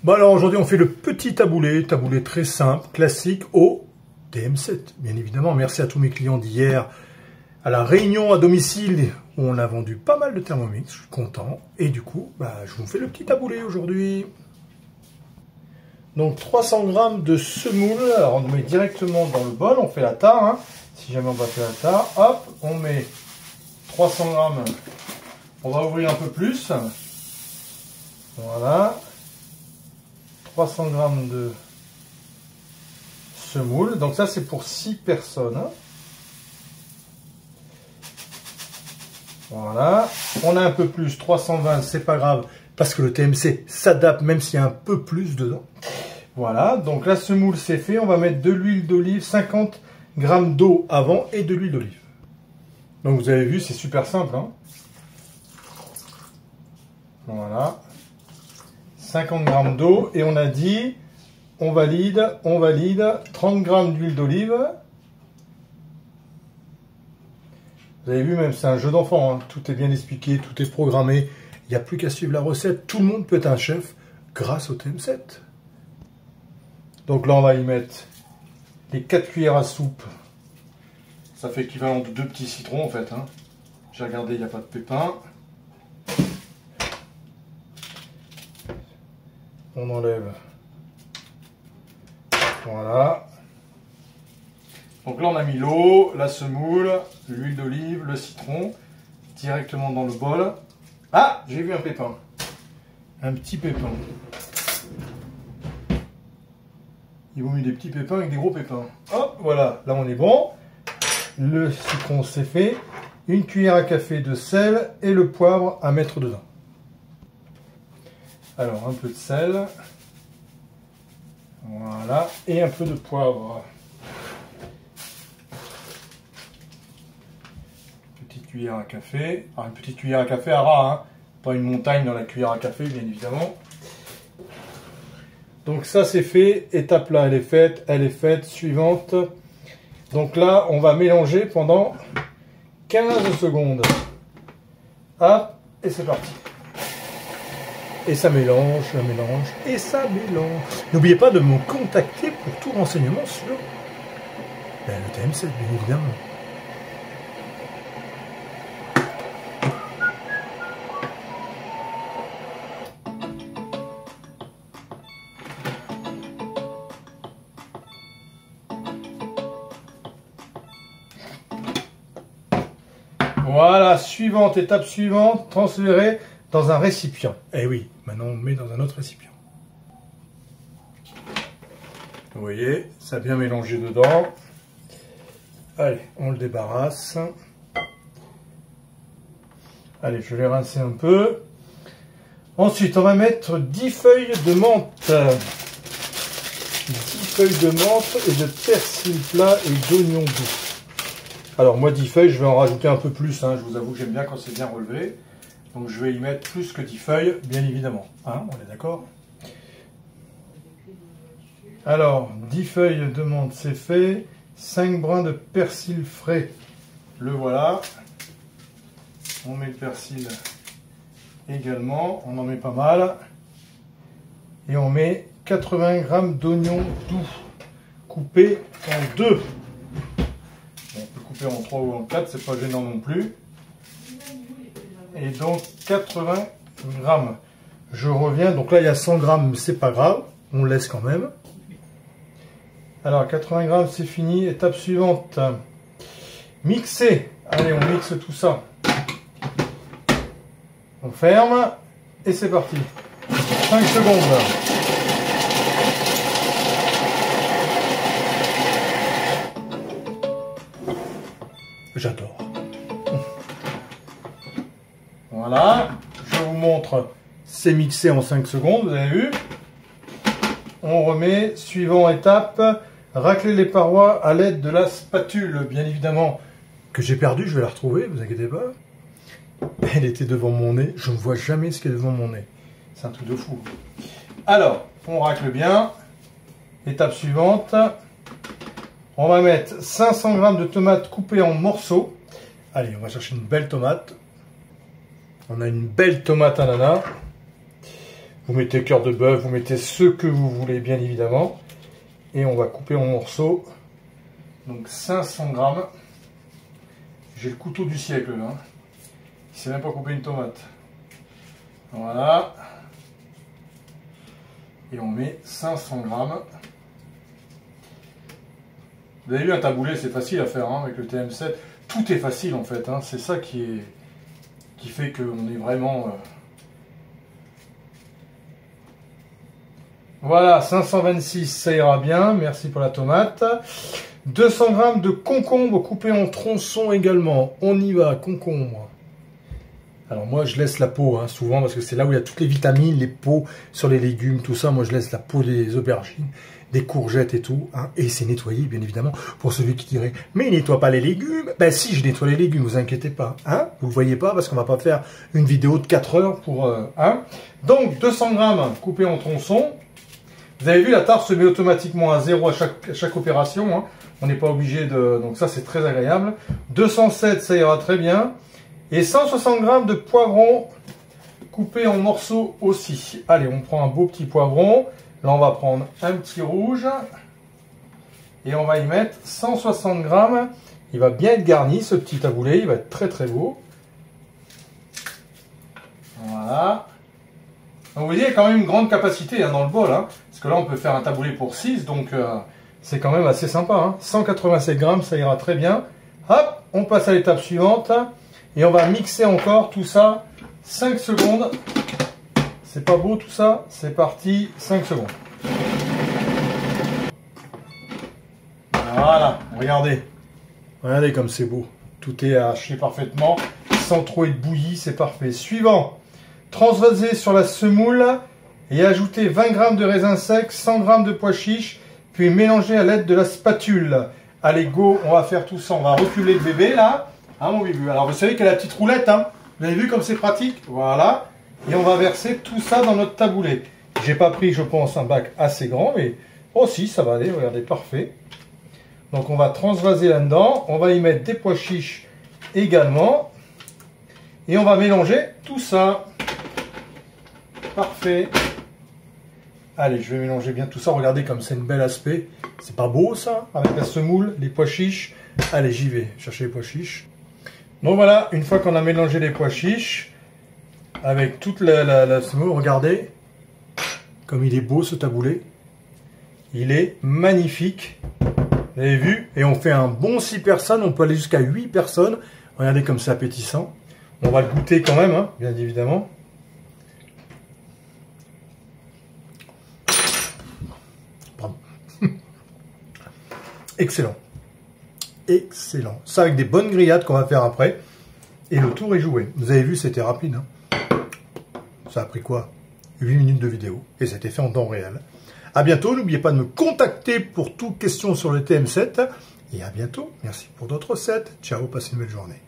Bon alors aujourd'hui on fait le petit taboulé très simple, classique au TM7. Bien évidemment, merci à tous mes clients d'hier à la réunion à domicile où on a vendu pas mal de Thermomix, je suis content. Et du coup, je vous fais le petit taboulé aujourd'hui. Donc 300 g de semoule, alors on met directement dans le bol, on fait la tare, hein. Si jamais on va faire la tare, hop, on met 300 g, on va ouvrir un peu plus, voilà, 300 g de semoule, donc ça c'est pour 6 personnes, hein. Voilà, on a un peu plus, 320, c'est pas grave, parce que le TMC s'adapte même s'il y a un peu plus dedans. Voilà, donc la semoule c'est fait, on va mettre de l'huile d'olive, 50 g d'eau avant et de l'huile d'olive. Donc vous avez vu, c'est super simple, hein. Voilà, 50 g d'eau et on a dit, on valide, 30 g d'huile d'olive. Vous avez vu, même c'est un jeu d'enfant, hein. Tout est bien expliqué, tout est programmé, il n'y a plus qu'à suivre la recette, tout le monde peut être un chef grâce au TM7. Donc là, on va y mettre les 4 cuillères à soupe. Ça fait équivalent de 2 petits citrons, en fait, hein. J'ai regardé, il n'y a pas de pépins. On enlève. Voilà. Donc là, on a mis l'eau, la semoule, l'huile d'olive, le citron, directement dans le bol. Ah, j'ai vu un pépin. Un petit pépin. Ils vont mettre des petits pépins avec des gros pépins. Hop, voilà, là on est bon. Le citron c'est fait. Une cuillère à café de sel et le poivre à mettre dedans. Alors un peu de sel. Voilà, et un peu de poivre. Petite cuillère à café. Alors une petite cuillère à café à ras, hein. Pas une montagne dans la cuillère à café, bien évidemment. Donc ça c'est fait, étape là elle est faite, suivante. Donc là on va mélanger pendant 15 secondes. Hop, et c'est parti. Et ça mélange, et ça mélange. N'oubliez pas de me contacter pour tout renseignement sur le TM7 bien évidemment. Voilà, étape suivante, transférer dans un récipient. Eh oui, maintenant on met dans un autre récipient. Vous voyez, ça a bien mélangé dedans. Allez, on le débarrasse. Allez, je vais rincer un peu. Ensuite, on va mettre 10 feuilles de menthe. 10 feuilles de menthe et de persil plat et d'oignon doux. Alors moi 10 feuilles, je vais en rajouter un peu plus, hein. Je vous avoue que j'aime bien quand c'est bien relevé. Donc je vais y mettre plus que 10 feuilles, bien évidemment. Hein, on est d'accord? Alors, 10 feuilles de menthe, c'est fait. 5 brins de persil frais. Le voilà. On met le persil également. On en met pas mal. Et on met 80 g d'oignons doux, coupés en deux. En 3 ou en 4, c'est pas gênant non plus. Et donc 80 g. Je reviens, donc là il y a 100 g, mais c'est pas grave, on laisse quand même. Alors 80 g, c'est fini. Étape suivante, mixer. Allez, on mixe tout ça. On ferme et c'est parti. 5 secondes. J'adore. Voilà, je vous montre, c'est mixé en 5 secondes, vous avez vu. On remet, suivant étape, racler les parois à l'aide de la spatule, bien évidemment, que j'ai perdue, je vais la retrouver, vous inquiétez pas. Elle était devant mon nez, je ne vois jamais ce qui est devant mon nez. C'est un truc de fou. Alors, on racle bien. Étape suivante. On va mettre 500 g de tomates coupées en morceaux. Allez, on va chercher une belle tomate. On a une belle tomate ananas. Vous mettez cœur de bœuf, vous mettez ce que vous voulez, bien évidemment. Et on va couper en morceaux. Donc 500 grammes. J'ai le couteau du siècle là. Il ne sait même pas couper une tomate. Voilà. Et on met 500 grammes. Vous avez vu un taboulé, c'est facile à faire hein, avec le TM7. Tout est facile en fait. Hein. C'est ça qui fait qu'on est vraiment... Voilà, 526, ça ira bien. Merci pour la tomate. 200 grammes de concombre coupé en tronçons également. On y va, concombre. Alors moi, je laisse la peau hein, souvent parce que c'est là où il y a toutes les vitamines, les peaux sur les légumes, tout ça. Moi, je laisse la peau des aubergines, des courgettes et tout. Hein, et c'est nettoyé, bien évidemment, pour celui qui dirait « Mais il nettoie pas les légumes !» Ben si, je nettoie les légumes, vous inquiétez pas. Hein, vous le voyez pas parce qu'on va pas faire une vidéo de 4 heures pour... hein. Donc, 200 grammes coupés en tronçons. Vous avez vu, la tarte se met automatiquement à 0 à chaque opération. Hein. On n'est pas obligé de... Donc ça, c'est très agréable. 207, ça ira très bien. Et 160 grammes de poivrons coupés en morceaux aussi. Allez, on prend un beau petit poivron. Là, on va prendre un petit rouge. Et on va y mettre 160 grammes. Il va bien être garni, ce petit taboulé. Il va être très très beau. Voilà. Donc vous voyez, il y a quand même une grande capacité hein, dans le bol. Hein, parce que là, on peut faire un taboulé pour 6. Donc, c'est quand même assez sympa. Hein. 187 grammes, ça ira très bien. Hop, on passe à l'étape suivante. Et on va mixer encore tout ça 5 secondes. C'est pas beau tout ça? C'est parti, 5 secondes. Voilà, regardez. Regardez comme c'est beau. Tout est haché parfaitement, sans trop être bouilli, c'est parfait. Suivant, transvaser sur la semoule et ajouter 20 g de raisin sec, 100 g de pois chiches, puis mélanger à l'aide de la spatule. Allez, go, on va faire tout ça. On va reculer le bébé là. Hein, mon bébé. Alors, vous savez qu'il y a la petite roulette. Hein. Vous avez vu comme c'est pratique? Voilà. Et on va verser tout ça dans notre taboulé. J'ai pas pris, je pense, un bac assez grand, mais oh si, ça va aller. Regardez, parfait. Donc, on va transvaser là-dedans. On va y mettre des pois chiches également. Et on va mélanger tout ça. Parfait. Allez, je vais mélanger bien tout ça. Regardez comme c'est un bel aspect. C'est pas beau ça, avec la semoule, les pois chiches. Allez, j'y vais chercher les pois chiches. Donc voilà, une fois qu'on a mélangé les pois chiches, avec toute la semoule, regardez comme il est beau ce taboulé. Il est magnifique. Vous avez vu? Et on fait un bon 6 personnes, on peut aller jusqu'à 8 personnes. Regardez comme c'est appétissant. On va le goûter quand même, hein, bien évidemment. Pardon. Excellent. Excellent. Ça avec des bonnes grillades qu'on va faire après. Et le tour est joué. Vous avez vu, c'était rapide. Hein. Ça a pris quoi? 8 minutes de vidéo. Et c'était fait en temps réel. A bientôt. N'oubliez pas de me contacter pour toute question sur le TM7. Et à bientôt. Merci pour d'autres recettes. Ciao, passez une belle journée.